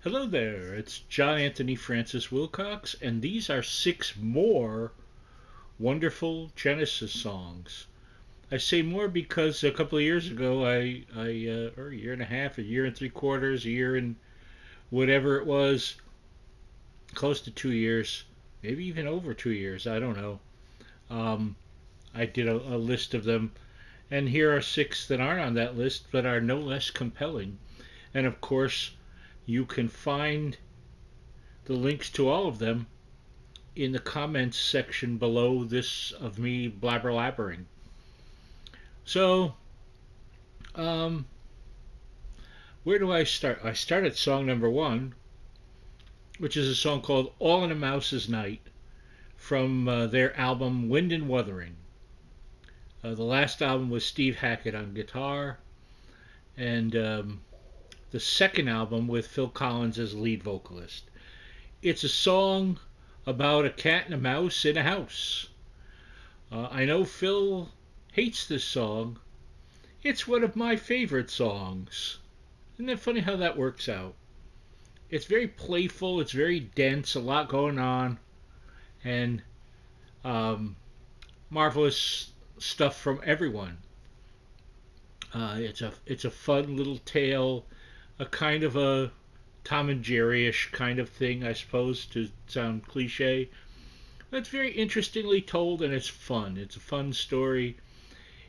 Hello there, it's John Anthony Francis Wilcox, and these are six more wonderful Genesis songs. I say more because a couple of years ago, or a year and a half, a year and three quarters, a year and whatever it was, close to 2 years, maybe even over 2 years, I don't know. Um, I did a list of them, and here are six that aren't on that list but are no less compelling. And of course, you can find the links to all of them in the comments section below this of me blabbering. So, um, where do I start? I start at song number one, which is a song called All in a Mouse's Night from their album Wind and Wuthering. The last album was Steve Hackett on guitar, and the second album with Phil Collins as lead vocalist. It's a song about a cat and a mouse in a house. I know Phil hates this song. It's one of my favorite songs. Isn't it funny how that works out? It's very playful, it's very dense, a lot going on, and um, marvelous stuff from everyone. It's a fun little tale, a kind of a Tom and Jerry-ish kind of thing, I suppose, to sound cliche. But it's very interestingly told, and it's fun. It's a fun story.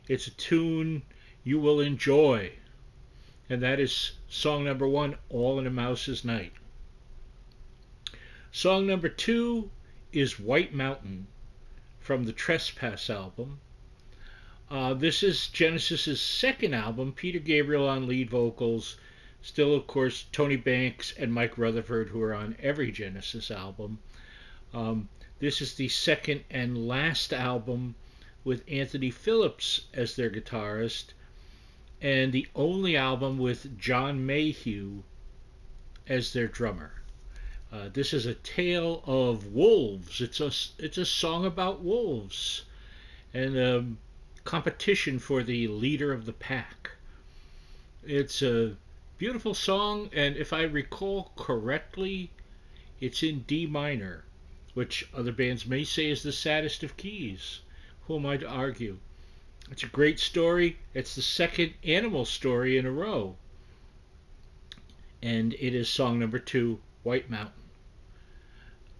It's a tune you will enjoy, and that is song number one, All in a Mouse's Night. Song number two is White Mountain from the Trespass album. This is Genesis's second album, Peter Gabriel on lead vocals, still, of course, Tony Banks and Mike Rutherford, who are on every Genesis album. This is the second and last album with Anthony Phillips as their guitarist, and the only album with John Mayhew as their drummer. This is a tale of wolves. It's a song about wolves and competition for the leader of the pack. It's a beautiful song, and if I recall correctly, it's in D minor, which other bands may say is the saddest of keys. Who am I to argue? It's a great story. It's the second animal story in a row, and it is song number two, White Mountain.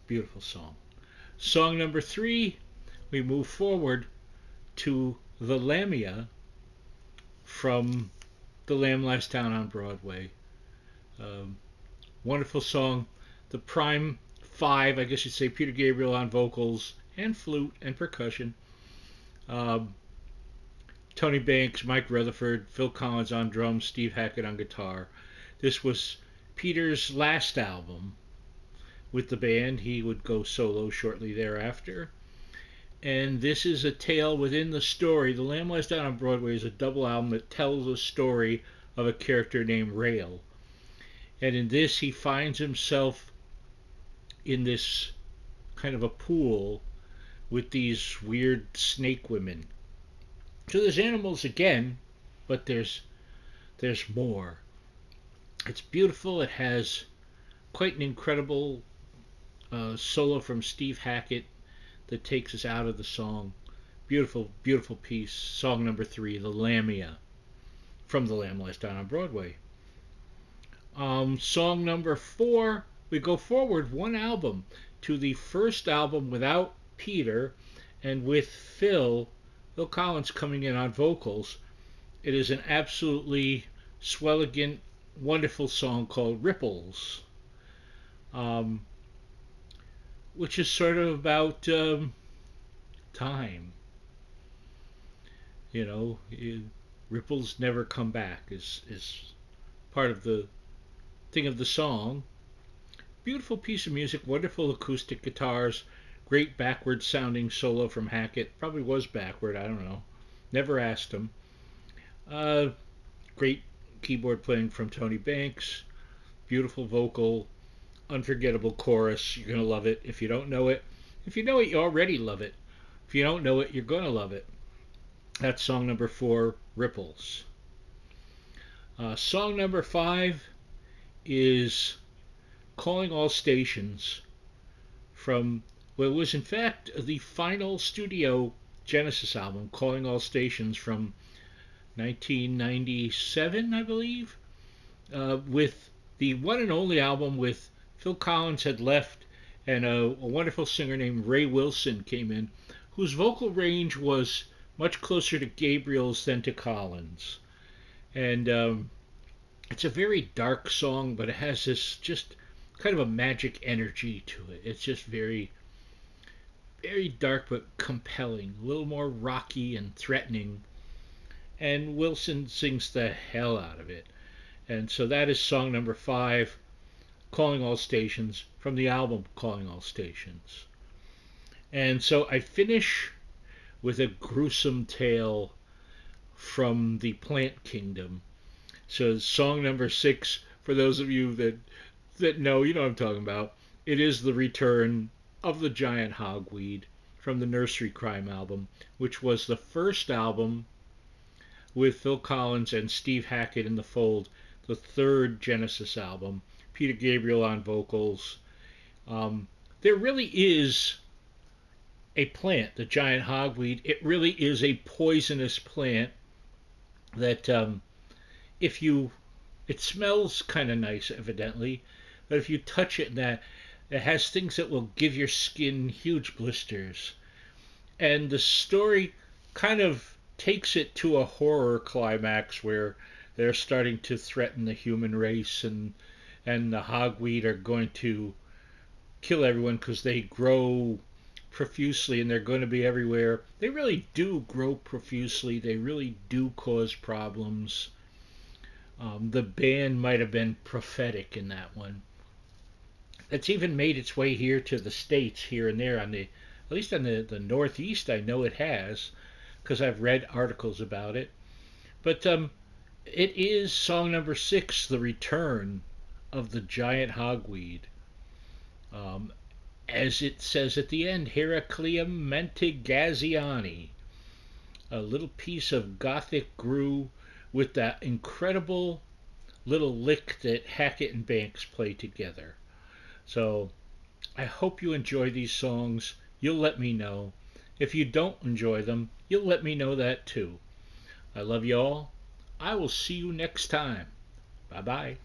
Beautiful song. Song number three, we move forward to The Lamia from The Lamb Lies Down on Broadway. Um, Wonderful song. The prime five, I guess you'd say, Peter Gabriel on vocals and flute and percussion. Um, Tony Banks, Mike Rutherford, Phil Collins on drums, Steve Hackett on guitar. This was Peter's last album with the band. He would go solo shortly thereafter. And this is a tale within the story. The Lamb Lies Down on Broadway is a double album that tells a story of a character named Rail. And in this, he finds himself in this kind of a pool with these weird snake women. So there's animals again, but there's more. It's beautiful. It has quite an incredible solo from Steve Hackett that takes us out of the song. Beautiful, beautiful piece. Song number three, The Lamia, from The Lamb Lies Down on Broadway. Song number four, we go forward one album to the first album without Peter and with Phil Collins coming in on vocals. It is an absolutely swelligant, wonderful song called Ripples, um, which is sort of about time. You know, ripples never come back is part of the thing of the song. Beautiful piece of music, wonderful acoustic guitars, great backward sounding solo from Hackett. Probably was backward, I don't know. Never asked him. Uh, Great keyboard playing from Tony Banks. Beautiful vocal, unforgettable chorus. You're going to love it if you don't know it. If you know it, you already love it. If you don't know it, you're going to love it. That's song number four, Ripples. Song number five is Calling All Stations from, well, it was in fact the final studio Genesis album, Calling All Stations from 1997, I believe, with the one and only album with Phil Collins had left and a wonderful singer named Ray Wilson came in, whose vocal range was much closer to Gabriel's than to Collins. And it's a very dark song, but it has this just kind of a magic energy to it. It's just very, very dark but compelling, a little more rocky and threatening. And Wilson sings the hell out of it. And so that is song number 5, Calling All Stations, from the album Calling All Stations. And so I finish with a gruesome tale from the plant kingdom. So song number 6, for those of you that know, you know what I'm talking about. It is the return of the giant hogweed from the Nursery Crime album, which was the first album with Phil Collins and Steve Hackett in the fold, the third Genesis album. Peter Gabriel on vocals. There really is a plant, the giant hogweed. It really is a poisonous plant that if you, it smells kind of nice, evidently, but if you touch it, it has things that will give your skin huge blisters. And the story kind of takes it to a horror climax where they're starting to threaten the human race, and the hogweed are going to kill everyone because they grow profusely and they're going to be everywhere. They really do grow profusely. They really do cause problems. The band might have been prophetic in that one. It's even made its way here to the States here and there, at least on the Northeast. I know it has because I've read articles about it. But it is song number 6, The Return of the Giant Hogweed. As it says at the end, Heracleum Mentigaziani. A little piece of Gothic grew with that incredible little lick that Hackett and Banks play together. So I hope you enjoy these songs. You'll let me know. If you don't enjoy them, you'll let me know that too. I love you all. I will see you next time. Bye bye.